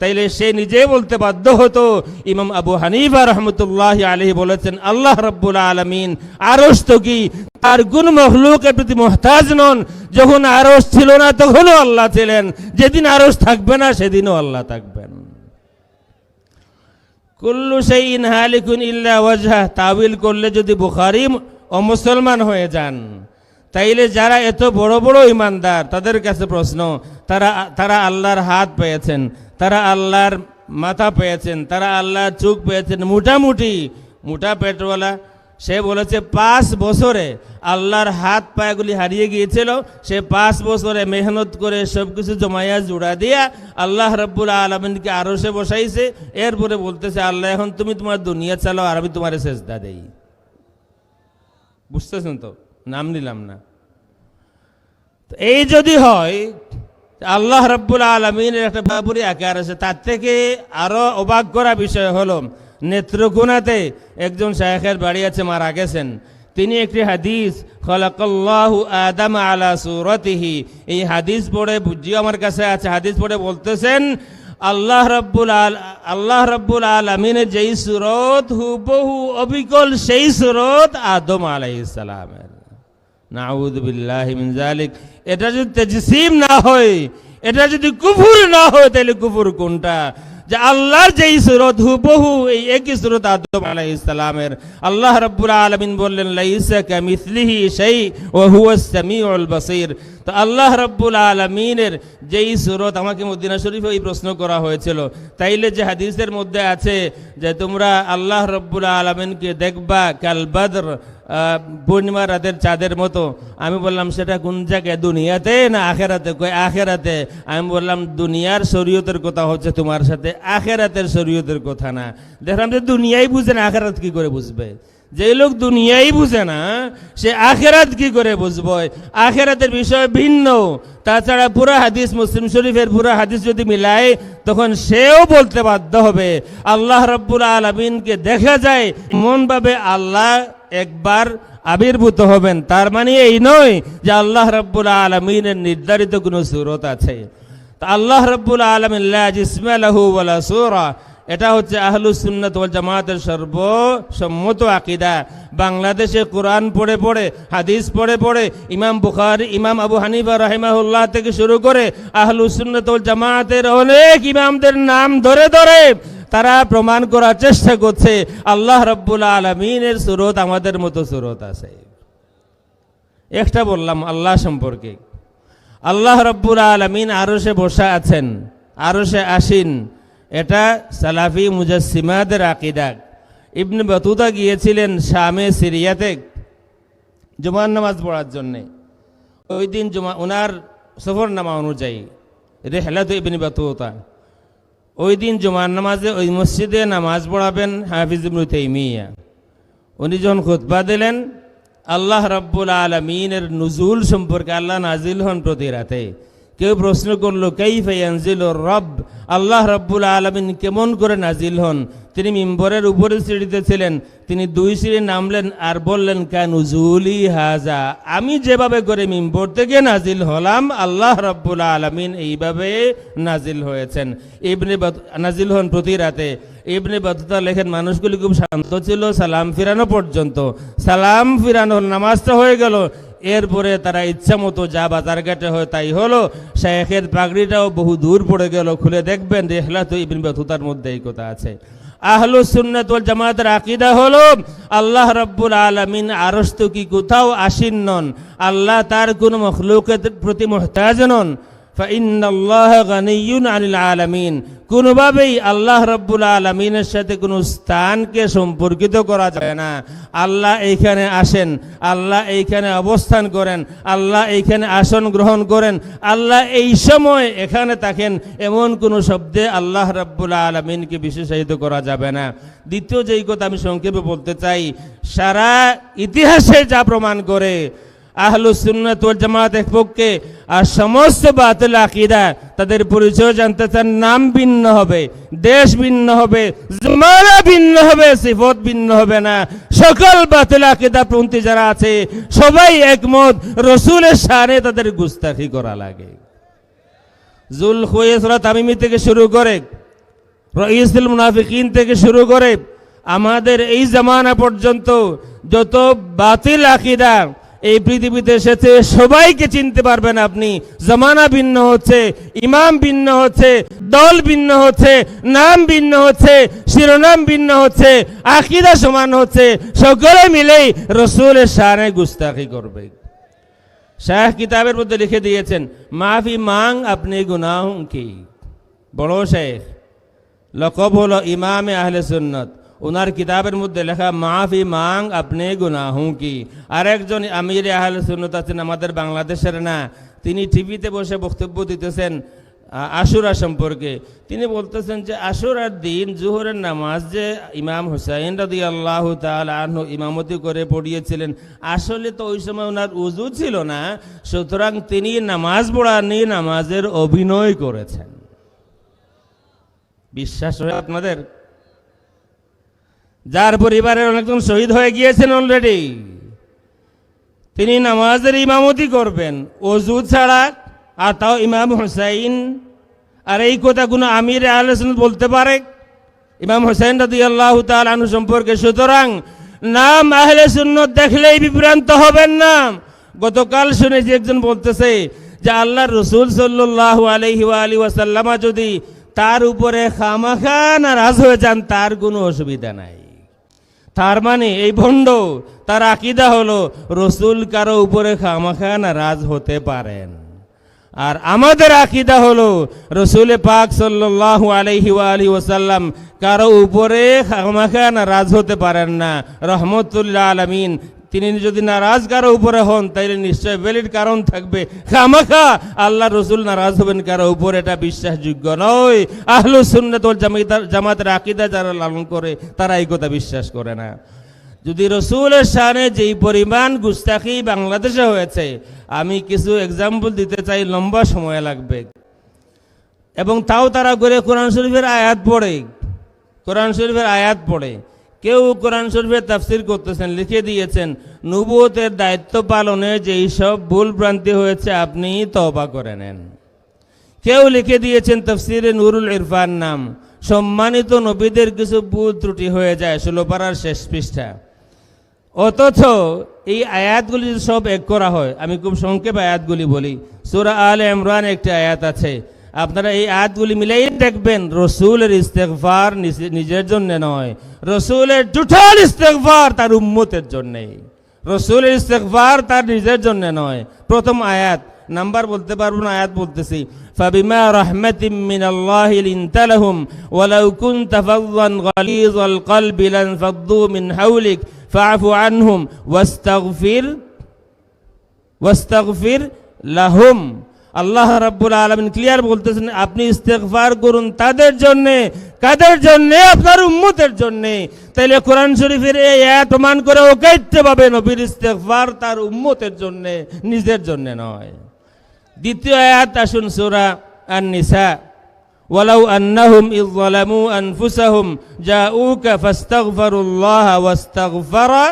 তাইলে সে নিজেই বলতে বাধ্য হতো ইমাম আবু হানিফা রহমতুল্লাহ আলাইহি বলেছেন আল্লাহ রাব্বুল আলামিন আরশ তো কি আর কোন মখলুকের প্রতি মুহতাজ নন। যখন আরশ ছিল না তখনও আল্লাহ ছিলেন, যেদিন আরশ থাকবে না সেদিনও আল্লাহ থাকবেন। কুল্লু শাইইন হালিকুন ইল্লা ওয়াজহা তাওয়িল করলে যদি বুখারী অমুসলমান হয়ে যান, তাইলে যারা এত বড় বড় ইমানদার তাদের কাছে প্রশ্ন, তারা আল্লাহর হাত পেয়েছেন, তারা আল্লাহর মাথা পেয়েছেন, তারা আল্লাহর চোখ পেয়েছেন, মোটা পেটওয়ালা সে বলেছে 5 বছরে আল্লাহর হাত পায়গুলি হারিয়ে গিয়েছিল, সে 5 বছরে মেহনত করে সব কিছু জমাইয়া জোড়া দিয়া আল্লাহ রাব্বুল আলামিনকে আরশে বসাইছে। এরপরে বলতেছে আল্লাহ এখন তুমি তোমার দুনিয়া চালাও আর আমি তোমার সেজদা দেই। বুঝতেছেন তো? নাম নিলাম না। এই যদি হয় আল্লাহ রাব্বুল আলামিনের একটা বাবুরি আকার আছে। তার থেকে আরো অবাক করা বিষয় হলো নেত্রকোনাতে একজন শায়েখের বাড়ি আছে, মারা গেছেন। তিনি একটি হাদিস খলাকাল্লাহু আদম আলা সূরাতিহি, এই হাদিস পড়ে বুঝিও আমার কাছে আছে, হাদিস পড়ে বলতেছেন আল্লাহ রাব্বুল আলামিনের যেই সূরত হুবহু অবিকল সেই সূরত আদম আলাইহিস সালামের। নাউযু বিল্লাহি মিন যালিক। এটা যদি তাজসিম না হয়, এটা যদি কুফর না হয়, তাহলে কুফর কোনটা? যে আল্লাহর যেই সূরত হুবহু এই একই সূরত আদম আলাইহিস সালামের। আল্লাহ রাব্বুল আলামিন বললেন লাইসা কামিসলিহি শাই ওয়া হুয়াস সামিউল বাসীর। তো আল্লাহ রাব্বুল আলামিনের যেই সূরত, আমাকে মদিনা শরীফে এই প্রশ্ন করা হয়েছিল, তাইলে যে হাদিসের মধ্যে আছে যে তোমরা আল্লাহ রাব্বুল আলামিনকে দেখবা কাল বদর, পূর্ণিমা রাতের চাঁদের মতো। আমি বললাম সেটা কোন জায়গায়, দুনিয়াতে না আখেরাতে? কই আখেরাতে। আমি বললাম দুনিয়ার শরীয়তের কথা হচ্ছে তোমার সাথে, আখেরাতের শরীয়তের কথা না। দেখলাম যে দুনিয়াই বুঝে না, আখেরাত কি করে বুঝবে? যে লোক দুনিয়াই বুঝে না সে আখেরাত কি করে বুঝবে? আখেরাতের বিষয় ভিন্ন। তাছাড়া পুরা হাদিস, মুসলিম শরীফের পুরা হাদিস যদি মিলায় তখন সেও বলতে বাধ্য হবে আল্লাহ রাব্বুল আলামিনকে দেখা যায় এমনভাবে আল্লাহ একবার আবির্ভূত হবেন। তার মানে এই নয় যে আল্লাহ রাব্বুল আলামিনের নির্ধারিত কোনো সূরত আছে। তা আল্লাহ রাব্বুল আলামিন লা জিসমা লাহু ওয়ালা সূরা, এটা হচ্ছে আহলুস সুন্নাত ওয়াল জামাতের সর্বসম্মত আকীদা। বাংলাদেশে কোরআন পড়ে পড়ে, হাদিস পড়ে পড়ে ইমাম বুখারী, ইমাম আবু হানিফা রাহিমাহুল্লাহ থেকে শুরু করে আহলুস সুন্নাত ওয়াল জামাতের অনেক ইমামদের নাম ধরে ধরে তারা প্রমাণ করার চেষ্টা করছে আল্লাহ রাব্বুল আলামিনের সূরত আমাদের মতো সূরত আছে। একটা বললাম আল্লাহ সম্পর্কে, আল্লাহ রাব্বুল আলামিন আরশে বসা আছেন, আরশে আসীন, এটা সালাফি মুজাসসিমাদের আকীদা। ইবনে বাতুতা গিয়েছিলেন শামে সিরিয়াতে জুমার নামাজ পড়ার জন্যে। ওই দিন ওনার সফরনামা অনুযায়ী রিহলাত ইবনে বাতুতা, ওই দিন জুমার নামাজে ওই মসজিদে নামাজ পড়াবেন হাফিজ ইবনে তাইমিয়া। উনি যখন খুতবা দিলেন আল্লাহ রাব্বুল আলামিনের নুজুল সম্পর্কে, আল্লাহ নাজিল হন প্রতি রাতে। কেউ প্রশ্ন করলো কাইফা ইয়ানজিলুর রব, আল্লাহ রাব্বুল আলামিন কেমন করে নাজিল হন? তিনি মিম্বরের উপরে সিঁড়িতে ছিলেন, তিনি 2 সিঁড়ি নামলেন আর বললেন কানুজুলি হাজা, আমি যেভাবে করে মিম্বর থেকে নাজিল হলাম আল্লাহ রাব্বুল আলামিন এইভাবে নাজিল হয়েছেন। নাজিল হন প্রতি রাতে। ইবনে বাতুতা লেখেন মানুষগুলি খুব শান্ত ছিল সালাম ফিরানো পর্যন্ত। সালাম ফিরানো নামাজটা হয়ে গেল, এরপরে তারা ইচ্ছা মতো যা বাজার ঘাটে হয় তাই হলো। শায়েখের পাগড়িটাও বহু দূর পড়ে গেল, খুলে দেখবেন রিহলাত ইবনে বাতুতার মধ্যে এই কথা আছে। আহলুস সুন্নাত ওয়াল জামাতের আকীদা হলো আল্লাহ রাব্বুল আলামিন আরশ তো কি কোথাও আসীন নন, আল্লাহ তার কোনো মখলুকের প্রতি মুহতাজ নন। ফাইন্নাল্লাহা গানিয়্যুন আনিল আলামিন, কোনোভাবেই আল্লাহ রাব্বুল আলামিনের সাথে কোনো স্থানকে সম্পর্কিত করা যায় না। আল্লাহ এইখানে আসেন, আল্লাহ এইখানে অবস্থান করেন, আল্লাহ এইখানে আসন গ্রহণ করেন, আল্লাহ এই সময় এখানে থাকেন, এমন কোনো শব্দে আল্লাহ রাব্বুল আলামিনকে বিশেষায়িত করা যাবে না। দ্বিতীয় যেই কথা আমি সংক্ষেপে বলতে চাই, সারা ইতিহাসে যা প্রমাণ করে আহলুস সুন্নাত ওয়াল জামাত এক পক্ষে, আর সমস্ত বাতিল আকীদা তাদের পরিচয় জানতে চান, নাম ভিন্ন হবে, দেশ ভিন্ন হবে, জমানা ভিন্ন হবে, সিফত ভিন্ন হবে না। সকল বাতিল আকীদা পন্থী যারা আছে সবাই একমত, রাসূলের শানে তাদের গুস্তাখি করা লাগে। জুল খুয়াইসরা তামিমি থেকে শুরু করে, রাইসুল মুনাফিকিন থেকে শুরু করে আমাদের এই জামানা পর্যন্ত যত বাতিল আকীদা এই পৃথিবীতে এসেছে সবাইকে চিনতে পারবেন আপনি। জামানা ভিন্ন হচ্ছে, ইমাম ভিন্ন হচ্ছে, দল ভিন্ন হচ্ছে, নাম ভিন্ন হচ্ছে, শিরোনাম ভিন্ন হচ্ছে, আকীদা সমান হচ্ছে, সকলে মিলেই রাসূলের শানে গুস্তাখি করবে। শাহ কিতাবের মধ্যে লিখে দিয়েছেন, মাফি মাং আপনি গুনাহোं কি। বড় শেখ, লকব হলো ইমামে আহলে সুন্নাত, ওনার কিতাবের মধ্যে লেখা মাফি মাং আপনি গুনাহোं কি। আরেকজন আমির আহলে সুন্নাত আছেন আমাদের বাংলাদেশের না, তিনি টিভিতে বসে বক্তব্য দিতেছেন আশুরা সম্পর্কে। তিনি বলতেছেন যে আশুরার দিন জোহরের নামাজ যে ইমাম হুসাইন রাদিয়াল্লাহু তাআলা আনহু ইমামতি করে পড়িয়েছিলেন, আসলে তো ওই সময় ওনার উযু ছিল না, সুতরাং তিনি নামাজ পড়াননি, নামাজের অভিনয় করেছেন। বিশ্বাস হয় আপনাদের? যার পরিবারের অনেকজন শহীদ হয়ে গিয়েছেন অলরেডি, তিনি নামাজের ইমামতি করবেন ওযু ছাড়া, আর তাও ইমাম হুসাইন। আর এই কথাগুলো আমির আহলে সুন্নাত বলতে পারে ইমাম হুসাইন রাদিয়াল্লাহু তাআলা আনহু সম্পর্কে। সুতরাং নাম আহলে সুন্নাত দেখলেই বিভ্রান্ত হবেন না। গতকাল শুনেছি একজন বলতেছে যে আল্লাহর রাসূল সাল্লাল্লাহু আলাইহি ওয়া আলিহি ওয়াসাল্লাম যদি তার উপরে খামাখা নারাজ হয়ে যান তার কোনো অসুবিধা নাই। তার মানে এই ভণ্ড, তার আকীদা হলো রাসূল কারো উপরে খামাখা নারাজ হতে পারেন। আর আমাদের আকীদা হলো রাসূল পাক সাল্লাল্লাহু আলাইহি ওয়া আলিহি ওয়াসাল্লাম কারো উপরে খামাখা নারাজ হতে পারেন না, রহমতুল লিল আলামিন। তিনি যদি নারাজ কারো উপরে হন তাইলে নিশ্চয় ভ্যালিড কারণ থাকবে। খামাখা আল্লাহ রাসূল নারাজ হবেন কারো উপরে, এটা বিশ্বাসযোগ্য নয়। আহলুস সুন্নাত ওয়াল জামাতের আকীদা যারা লালন করে তারা এই কথা বিশ্বাস করে না। যদি রাসূলের শানে যেই পরিমাণ গুস্তাখি বাংলাদেশে হয়েছে, আমি কিছু এক্সাম্পল দিতে চাই, লম্বা সময় লাগবে। এবং তাও তারা করে কোরআন শরীফের আয়াত পড়ে, কোরআন শরীফের আয়াত পড়ে। কেউ কোরআন শরীফের তাফসীর করতেছেন, লিখে দিয়েছেন নবুয়তের দায়িত্ব পালনে যেই সব ভুল ভ্রান্তি হয়েছে আপনি তওবা করে নেন। কেউ লিখে দিয়েছেন তাফসীরে নুরুল ইরফান নাম, সম্মানিত নবীদের কিছু ভুল ত্রুটি হয়ে যায়, 16 পারার শেষ পৃষ্ঠা। অথচ এই আয়াতগুলি সব এক করা হয়, আমি খুব সংক্ষেপে আয়াতগুলি বলি। সূরা আলে ইমরান একটা আয়াত আছে, আপনারা এই আয়াতগুলি মিলাই দেখবেন রাসূলের ইস্তেগফার নিজের জন্য নয়, রাসূলের টোটাল ইস্তেগফার তার উম্মতের জন্য। রাসূলের ইস্তেগফার তার নিজের জন্য নয়। প্রথম আয়াত, নাম্বার বলতে পারবো না, আয়াত বলতেছি। ফাবিমা রাহমাতিম মিনাল্লাহি লিনতা লাহুম ওয়ালাউ কুনতা ফাযযান গালিযাল কলবি লানফাদ্দু মিন হাওলিক ফাআফু আনহুম ওয়াস্তাগফির লাহুম। আল্লাহ রাব্বুল আলামিন ক্লিয়ার বলতেছেন, আপনি ইস্তেগফার করুন তাদের জন্য। কাদের জন্য? আপনার উম্মতের জন্য। তাইলে কোরআন শরীফের এই আয়াত প্রমাণ করে অকাইত্যভাবে নবীর ইস্তেগফার তার উম্মতের জন্য, নিজের জন্য নয়। দ্বিতীয় আয়াত আসুন, সূরা আন-নিসা, ওয়ালাউ আন্নাহুম ইয যালামু আনফুসাহুম জাউকা ফাস্তাগফিরুল্লাহ ওয়াস্তাগফারা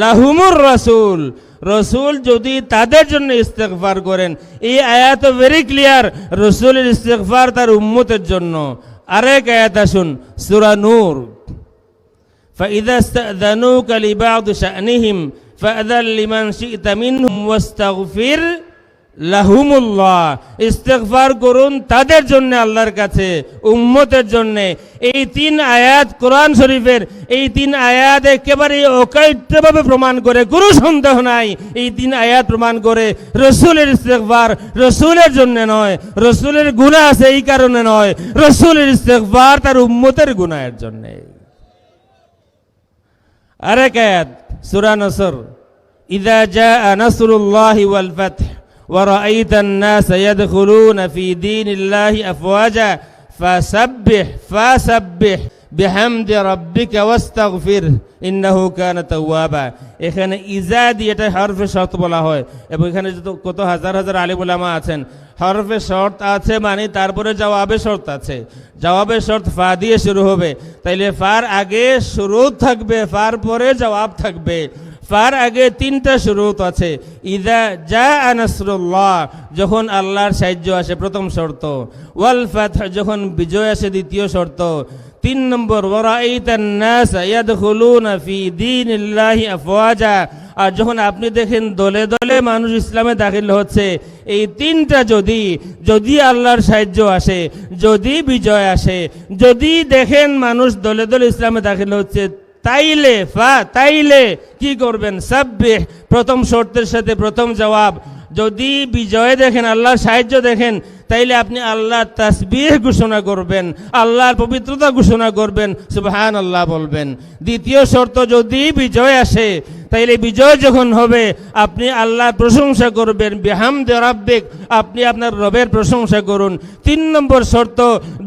লাহুমুর রাসূল। রাসূল যদি তাদের জন্য ইস্তেগফার করেন, এই আয়াত ভেরি ক্লিয়ার, রাসূলের ইস্তেগফার তার উম্মতের জন্য। আরেক আয়াত আসুন, সূরা নূর, ফাইযা ইস্তাযানুকা লিবা'দি শা'নিহিম ফাআযান লিমান শি'তা মিনহুম ওয়াস্তাগফির লাহুমুল্লাহ। ইস্তেগফার করুন তাদের জন্য আল্লাহর কাছে, উম্মতের জন্য। এই 3 আয়াত কোরআন শরীফের, এই 3 আয়াত একেবারে অকাইত্যভাবে প্রমাণ করে, কোনো সন্দেহ নাই, এই 3 আয়াত প্রমাণ করে রাসূলের ইস্তেগফার রাসূলের জন্য নয়, রাসূলের গুনাহ আছে এই কারণে নয়, রাসূলের ইস্তেগফার তার উম্মতের গুনাহের জন্য। আরেক আয়াত, সূরা নসর, ইযা জাআ নাসরুল্লাহি ওয়াল ফাth ورأيت الناس يدخلون في دين الله أفواجا فسبح বিহামদি রাব্বিকা ওয়াস্তাগফির ইন্নাহু কানা তাওয়াবা। এখানে ইজা দিয়ে এটা হরফে শর্ত বলা হয়, এবং এখানে যত কত হাজার হাজার আলিম উলামা আছেন, হরফে শর্ত আছে মানে তারপরে জবাবে শর্ত আছে। জবাবের শর্ত ফা দিয়ে শুরু হবে, তাইলে ফার আগে শুরু থাকবে, ফার পরে জবাব থাকবে। ফার আগে তিনটা শুরুত আছে। ইদা জাআ নাসরুল্লাহ, যখন আল্লাহর সাহায্য আসে প্রথম শর্ত। ওয়াল ফাতহ, যখন বিজয় আসে দ্বিতীয় শর্ত। 3 নম্বর ওয়ারাইতান নাস ইয়াদখুলুনা ফি দীনিল্লাহি আফওয়াজা, আর যখন আপনি দেখেন দলে দলে মানুষ ইসলামে দাখিল হচ্ছে। এই তিনটা যদি আল্লাহর সাহায্য আসে, যদি বিজয় আসে, যদি দেখেন মানুষ দলে দলে ইসলামে দাখিল হচ্ছে, তাইলে কি করবেন? সাব্বিহ, প্রথম শর্তের সাথে প্রথম জবাব। যদি বিজয় দেখেন, আল্লাহর সাহায্য দেখেন, তাইলে আপনি আল্লাহর তাসবিহ ঘোষণা করবেন, আল্লাহর পবিত্রতা ঘোষণা করবেন, সুবহানাল্লাহ বলবেন। দ্বিতীয় শর্ত, যদি বিজয় আসে, তাইলে বিজয় যখন হবে আপনি আল্লাহর প্রশংসা করবেন, বিহামদি রাব্বিক, আপনি আপনার রবের প্রশংসা করুন। 3 নম্বর শর্ত,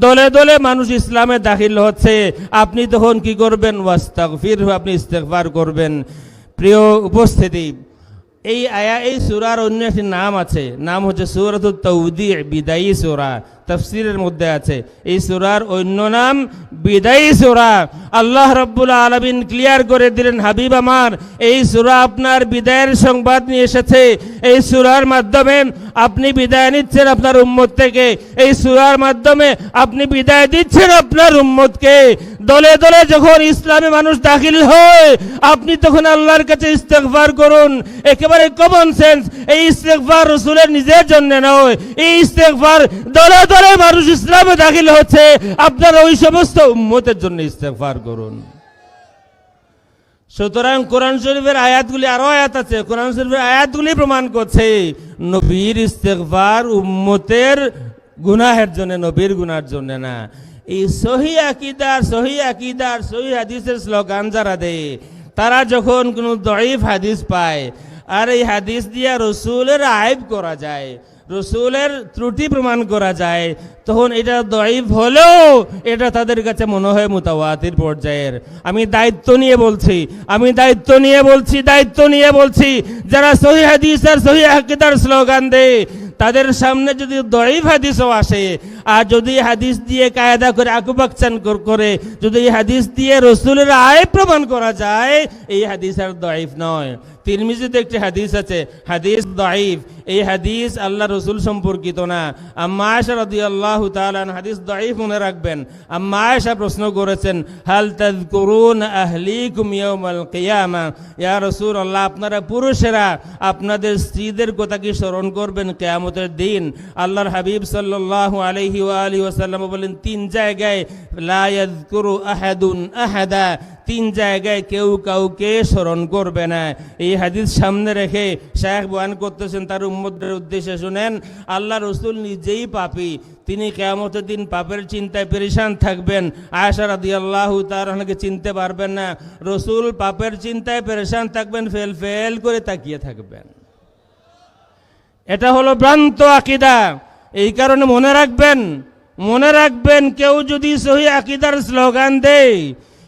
দলে দলে মানুষ ইসলামে দাখিল হচ্ছে, আপনি তখন কি করবেন? ওয়াস্তাগফিরহু, আপনি ইস্তেগফার করবেন। প্রিয় উপস্থিতি, এই সূরার অন্য একটি নাম আছে, নাম হচ্ছে সূরাতুত তাওদী', বিদায়ী সূরা। তাফসীরের মধ্যে আছে এই সূরার অন্য নাম বিদায়ী সূরা। আল্লাহ রাব্বুল আলামিন ক্লিয়ার করে দিলেন, হাবিব আমার, এই সূরা আপনার বিদায়ের সংবাদ নিয়ে এসেছে। এই সূরার মাধ্যমে আপনি বিদায় নিচ্ছেন আপনার উম্মত থেকে। এই সূরার মাধ্যমে আপনি বিদায় দিচ্ছেন আপনার উম্মতকে। দলে দলে যখন ইসলামে মানুষ দাখিল হয়, আপনি তখন আল্লাহর কাছে ইস্তেগফার করুন। একেবারে কমন সেন্স, এই ইস্তেগফার রাসূলের নিজের জন্য নয়, এই ইস্তেগফার দলে দলে মানুষ ইসলামে দাখিল হচ্ছে, আপনারা ওই সমস্ত উম্মতের জন্য ইস্তেগফার করুন। সুতরাং কোরআন শরীফের আয়াতগুলি, আরো আয়াত আছে, কোরআন শরীফের আয়াতগুলি প্রমাণ করছে নবীর ইস্তেগফার উম্মতের গুনাহের জন্য, নবীর গুনার জন্য না। এই সহি আকীদার সহি হাদিসের স্লোগান যারা দেয়, তারা যখন কোনো দঈফ হাদিস পায়, আর এই হাদিস দিয়ে রসুলের আইব করা যায়, রসুলের ত্রুটি প্রমাণ করা যায়, তখন এটা দঈফ হলেও এটা তাদের কাছে মনে হয় মুতাওয়াতির পর্যায়ের। আমি দায়িত্ব নিয়ে বলছি, যারা সহিহ হাদিস আর সহিহ আকীদার স্লোগান দেয়, তাদের সামনে যদি দঈফ হাদিসও আসে, আর যদি হাদিস দিয়ে কায়দা করে আকুপাকচান করে, যদি এই হাদিস দিয়ে রসুলের আয় প্রমাণ করা যায়, এই হাদিস আর দঈফ নয়। তিরমিজিতে একটি হাদিস আছে, হাদিস দঈফ। এই হাদিস আল্লাহ রসুল সম্পর্কিত না। আম্মা আয়েশা রাদিয়াল্লাহু তাআলা আনহা, হাদিস দঈফ মনে রাখবেন। আম্মা আয়েশা প্রশ্ন করেছেন, হাল তাযকুরুন আহলিকুম ইয়াউমাল কিয়ামা, ইয়া রাসূলুল্লাহ, আপনারা পুরুষেরা আপনাদের স্ত্রীদের কথা কি স্মরণ করবেন কিয়ামতের দিন? আল্লাহর হাবিব সাল্লাল্লাহু আলাইহি ওয়া আলিহি ওয়াসাল্লাম বলেন, 3 জায়গায় লা ইয়াযকুরু আহাদুন আহাদা, 3 জায়গায় কেউ কাউকে স্মরণ করবে না। এই হাদিস সামনে রেখে শায়েখ বয়ান করতেছেন তার উম্মতদের উদ্দেশ্যে, শুনেন, আল্লাহ রসুল নিজেই পাপী, তিনি কিয়ামতের দিন পাপের চিন্তায় পেরেশান থাকবেন। আয়েশা রাদিয়াল্লাহু তাআলা আনহাকে চিনতে পারবেন না। রসুল পাপের চিন্তায় পেরেশান থাকবেন, ফেল করে তাকিয়ে থাকবেন। এটা হলো ভ্রান্ত আকীদা। এই কারণে মনে রাখবেন, কেউ যদি সহি আকীদার স্লোগান দেয়,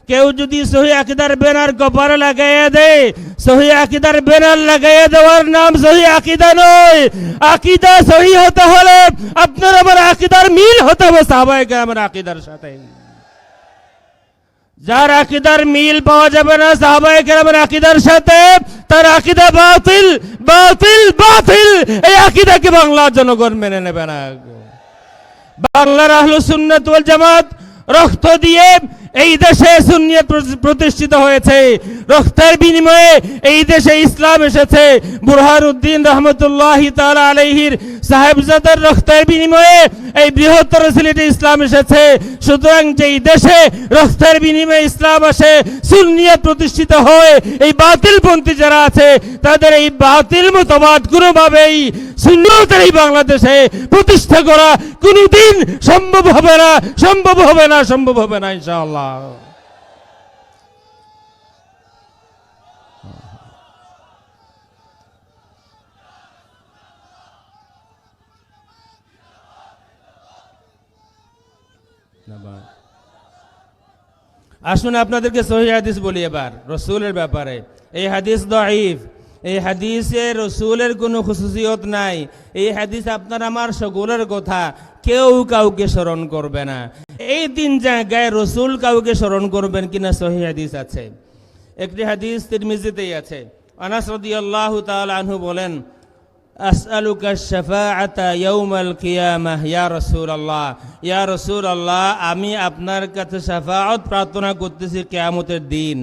কেউ যদি সহি আকীদার ব্যানার কপালে লাগাইয়া দেয়, সহি আকীদার ব্যানার লাগাইয়া দেওয়ার নাম সহি আকীদা নয়। আকীদা সহি হতে হলে আপনার আমার আকীদার মিল হতে হবে সাহাবায়ে কেরামের আকীদার সাথে। যার আকীদার মিল পাওয়া যাবে না সাহাবায়ে কেরামের আকীদার সাথে, তার আকীদা বাতিল। এই আকীদাকে বাংলার জনগণ মেনে নেবে না। বাংলার আহলুস সুন্নাত ওয়াল জামাত রক্ত দিয়ে এই দেশে সুন্নিয়ত প্রতিষ্ঠিত হয়েছে, রক্তের বিনিময়ে এই দেশে ইসলাম এসেছে। বুরহানুদ্দিন রহমতুল্লাহি তাআলা আলাইহির সাহেবজাদার রক্তের বিনিময়ে এই বৃহত্তর সিলেটে ইসলাম এসেছে। সুতরাং যেই দেশে রক্তের বিনিময়ে ইসলাম আসে, সুন্নিয়ত প্রতিষ্ঠিত হয়, এই বাতিলপন্থী যারা আছে তাদের এই বাতিল মতবাদ কোনোভাবেই সুন্নিয়তের এই বাংলাদেশে প্রতিষ্ঠা করা কোনোদিন সম্ভব হবে না ইনশাআল্লাহ। আসুন আপনাদেরকে সহিহ হাদিস বলি এবার রসুলের ব্যাপারে। এই হাদিস দাঈফ, এই হাদিসে রসুলের কোনো খুসুসিয়ত নাই। এই হাদিস আপনার আমার সকলের কথা, কেউ কাউকে স্মরণ করবে না। এই তিন জায়গায় রসুল কাউকে স্মরণ করবেন কিনা সহিহ হাদিস আছে। একটি হাদিস তিরমিজিতেই আছে। আনাস রাদিয়াল্লাহু তাআলা আনহু বলেন, আসআলুকা শাফাআতা ইয়াউমাল কিয়ামাহ ইয়া রাসূলুল্লাহ, ইয়া রাসূলুল্লাহ আমি আপনার কাছে শাফাআত প্রার্থনা করতেছি কিয়ামতের দিন।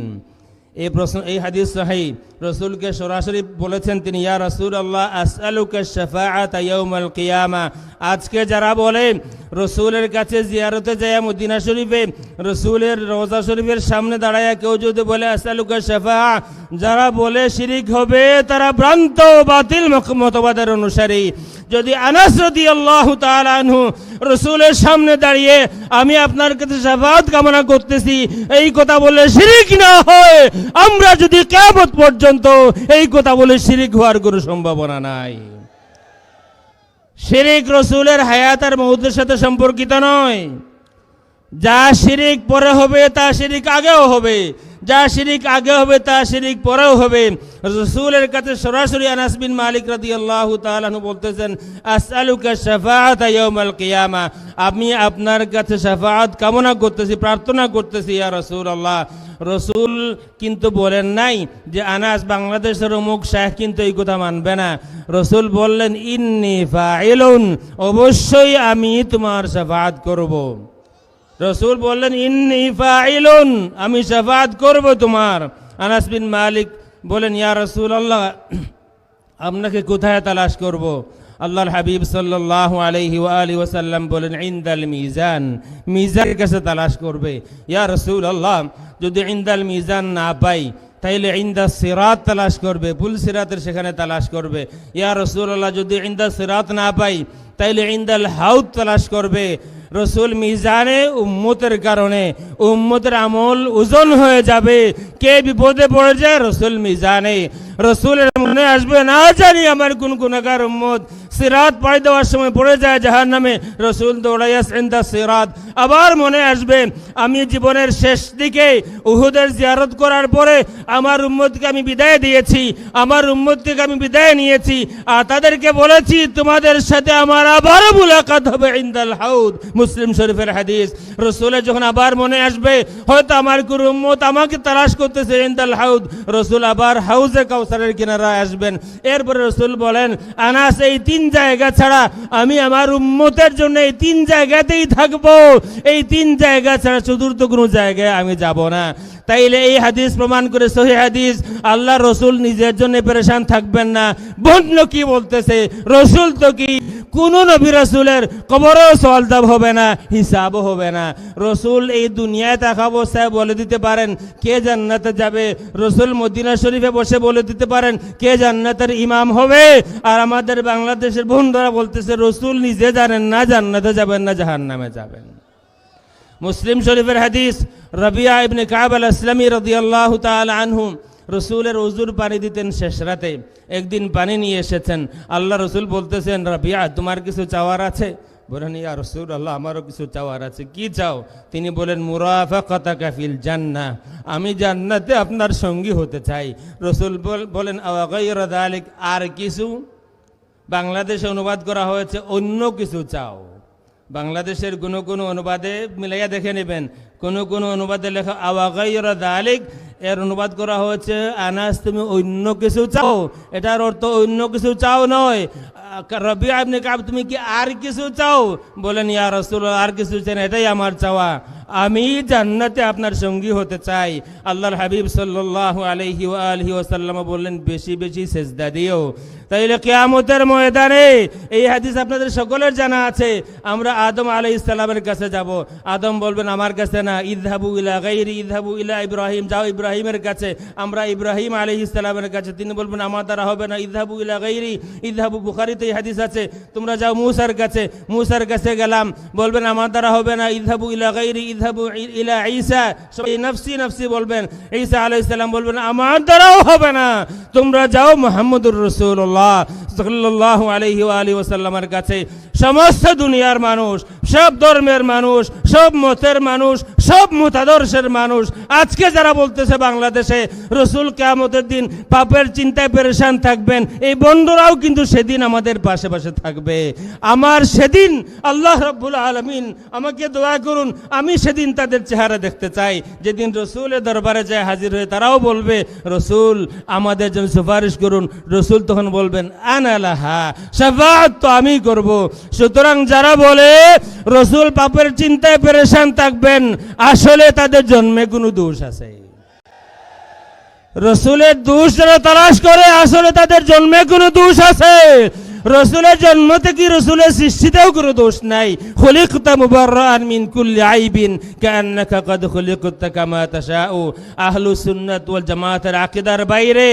এই প্রশ্ন, এই হাদিস সহিহ, রসুলকে সরাসরি বলেছেন তিনি, ইয়া রাসূলুল্লাহ আসআলুকা শাফাআতা ইয়াউমাল কিয়ামাহ। আজকে যারা বলে রসুলের কাছে জিয়ারতে যায় মদিনা শরীফে, রসুলের রওজা শরীফের সামনে দাঁড়ায় কেউ যদি বলে আসআলুকা শাফাআ, যারা বলে শিরিক হবে, তারা ভ্রান্ত বাতিল মতবাদের অনুসারী। যদি আনাস রাদিয়াল্লাহু তাআলা আনহু রসুলের সামনে দাঁড়িয়ে আমি আপনার কাছে শাফাআত কামনা করতেছি এই কথা বলে শিরিক না হয়, আমরা যদি কিয়ামত পর্যন্ত এই কথা বলে শিরিক হওয়ার কোনো সম্ভাবনা নাই। শিরিক রসুলের হায়াত আর মউতের সাথে সম্পর্কিত নয়। যা শিরিক পরে হবে তা শিরিক আগেও হবে, যা শিরিক আগে হবে তা শিরিক পরেও হবে। রসুলের কাছে সরাসরি আনাস বিন মালিক রাদিয়াল্লাহু তাআলা আনহু বলতেছেন, আসআলুকা শাফাআতা ইয়াউমাল কিয়ামা, আমি আপনার কাছে শাফাআত কামনা করতেছি, প্রার্থনা করতেছি ইয়া রাসূলুল্লাহ। রসুল কিন্তু বলেন নাই যে আনাস বাংলাদেশের অমুক শাইখ কিন্তু এই কথা মানবে না। রসুল বললেন ইন্নী ফাইলুন, অবশ্যই আমি তোমার শাফাআত করব। রসুল বললেন ইন্নী ফাইলুন, আমি শাফাআত করব তোমার। আনাস বিন মালিক বলেন, ইয়া রাসূলুল্লাহ আপনাকে কোথায় তালাশ করব? আল্লাহর হাবিব সাল্লাল্লাহু আলাইহি ওয়া আলিহি ওয়াসাল্লাম বলেন ইনদাল মিজান, মিজানের কাছে তালাশ করবে। ইয়া রাসূলুল্লাহ যদি ইনদাল মিজান না পাই তাইলে ইনদাস সিরাত তালাশ করবে, পুল সিরাতের সেখানে তালাশ করবে। ইয়া রাসূলুল্লাহ যদি ইনদাস সিরাত না পাই তাইলে ইনদাল হাউদ তালাশ করবে। রসুল মিজানে উম্মতের কারণে উম্মতের আমল ওজন হয়ে যাবে, কে বিপদে পড়ে যায় রসুল মিজানে। রসুলের মনে আসবে না জানি আমার কোন গুনাহগার উম্মত সিরাত পাড়ি দেওয়ার সময় পড়ে যায় জাহান্নামে, রসুল দৌড়াইয়া ইনদা সিরাত। আবার মনে আসবে আমি জীবনের শেষ দিকে উহুদের জিয়ারত করার পরে আমার উম্মতকে আমি বিদায় দিয়েছি, আমার উম্মতকে আমি বিদায় নিয়েছি, আর তাদেরকে বলেছি তোমাদের সাথে আমার আবারও মুলাকাত হবে ইনদাল হাউদ, মুসলিম শরীফের হাদিস। রসুলের যখন আবার মনে আসবে হয়তো আমার কোন উম্মত আমাকে তালাশ করতেছে ইনদাল হাউদ, রসুল আবার হাউজে কাউসারের কিনারায় আসবেন। এরপরে রসুল বলেন আনাস এই তিন জায়গা ছাড়া আমি আমার উম্মতের জন্য এই তিন জায়গাতেই থাকবো, এই তিন জায়গা ছাড়া চতুর্থ কোনো জায়গায় আমি যাব না। তাইলে এই হাদিস প্রমাণ করে সহিহ হাদিস, আল্লাহ রসুল নিজের জন্য পেরেশান থাকবেন না। বন্য কি বলতেছে, রসুল তো কি কোন নবী রসুলের কবরও সওয়াল হবে না, হিসাবও হবে না। রসুল এই দুনিয়ায় থাকা অবস্থায় বলে দিতে পারেন কে জান্নাতে যাবে, রসুল মদিনা শরীফে বসে বলে দিতে পারেন কে জান্নাতের ইমাম হবে। আর আমাদের বাংলাদেশের বন্ধুরা বলতেছে রসুল নিজে জানেন না জান্নাতে যাবেন না জাহান্নামে যাবেন। মুসলিম শরীফের হাদিস, রাবিয়া ইবনে কাব আল আসলামী রাদিয়াল্লাহু তাআলা আনহু রসুলের ওযুর পানি দিতেন শেষ রাতে। একদিন পানি নিয়ে এসেছেন, আল্লাহ রসুল বলতেছেন রাবিয়া তোমার কিছু চাওয়ার আছে? বলেন ইয়া রাসূলুল্লাহ আমারও কিছু চাওয়ার আছে। কি চাও? তিনি বলেন মুরাফাকাতাকা ফিল জান্নাহ, আমি জান্নাতে আপনার সঙ্গী হতে চাই। রসুল বলেন আওয়া গায়রা যালিক, আর কিছু? বাংলাদেশে অনুবাদ করা হয়েছে অন্য কিছু চাও। বাংলাদেশের কোনো অনুবাদে মিলাইয়া দেখে নেবেন, কোনো অনুবাদে লেখা আওয়া গায়রা যালিক, এর অনুবাদ করা হয়েছে আনাস তুমি অন্য কিছু চাও। এটার অর্থ অন্য কিছু চাও নয়। রাবিয়া ইবনে কাব তুমি কি আর কিছু চাও? বলেন ইয়া রাসূলুল্লাহ আর কিছু চাই না, এটাই আমার চাওয়া, আমি জান্নাতে আপনার সঙ্গী হতে চাই। আল্লাহর হাবিব সাল্লাল্লাহু আলাইহি ওয়া আলিহি ওয়াসাল্লাম বললেন বেশি বেশি সেজদা দিও। তাইলে কিয়ামতের ময়দানে এই হাদিস আপনাদের সকলের জানা আছে, আমরা আদম আলাইহিস সালামের কাছে যাব। আদম বলবেন আমার কাছে না, ইযহাবু ইলা গায়রি, ইযহাবু ইলা ইব্রাহিম, যাও ইব্রাহিমের কাছে। আমরা ইব্রাহিম আলাইহিস সালামের কাছে, তিনি বলবেন আমার দ্বারা হবে না, ইযহাবু ইলা গায়রি, ইযহাবু, বুখারীতে এই হাদিস আছে। তোমরা যাও মূসার কাছে, মূসার কাছে গেলাম, বলবেন আমার দ্বারা হবে না, ইযহাবু ইলা গায়রি, ইযহাবু ইলা ঈসা, সবাই নফসি নফসি বলবেন। ঈসা আলাইহিস সালাম বলবেন আমার দ্বারাও হবে না, তোমরা যাও মুহাম্মদুর রাসূলুল্লাহ সাল্লাল্লাহু আলাইহি ওয়া আলিহি ওয়াসাল্লামের কাছে। সমস্ত দুনিয়ার মানুষ, সব ধর্মের মানুষ, সব মতের মানুষ, সব মতাদর্শের মানুষ আজকে যারা বলতেছে বাংলাদেশে রসুল কিয়ামতের দিন পাপের চিন্তায় পেরেশান থাকবেন, এই বন্ধুরাও কিন্তু সেদিন আমাদের পাশে পাশে থাকবে। আমার সেদিন আল্লাহ রাব্বুল আলামিন আমাকে দোয়া করুন, আমি সেদিন তাদের চেহারা দেখতে চাই, যেদিন রসুলের দরবারে যায় হাজির হয়ে তারাও বলবে রসুল আমাদের জন্য সুপারিশ করুন। রসুল তখন বলবেন আনা লাহা, শাফাআত তো আমি করব। সুতরাং যারা বলে রসুল পাপের চিন্তায় পেরেশান থাকবেন, আসলে তাদের জন্মে কোনো দোষ আছে। রসুলের দোষ যারা তালাশ করে, আসলে তাদের জন্মে কোনো দোষ আছে। রসুলের জন্ম থেকে রসুলের সৃষ্টিতেও কোনো দোষ নাই। খুলিকতা মুবাররাআন মিন কুল্লি আইবিন কান্নাকা কদ খুলিকতা কামা তাশাউ। আহলুস সুন্নাত ওয়াল জামাতের আকীদার বাইরে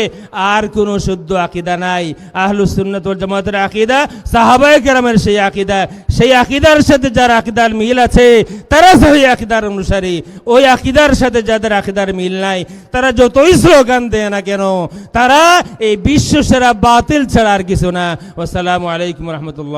আর কোনো শুদ্ধ আকীদা নাই। আহলুস সুন্নাত ওয়াল জামাতের আকীদা সাহাবায়ে কেরামের সেই আকীদা, সেই আকীদার সাথে যার আকীদার মিল আছে তারা সহি আকীদার অনুসারী। ওই আকীদার সাথে যাদের আকীদার মিল নাই তারা যতই স্লোগান দেয় না কেন, তারা এই বিশ্ব সেরা বাতিল ছাড়া আর কিছু না। আসসালামু আলাইকুম রহমতুল্লাহ।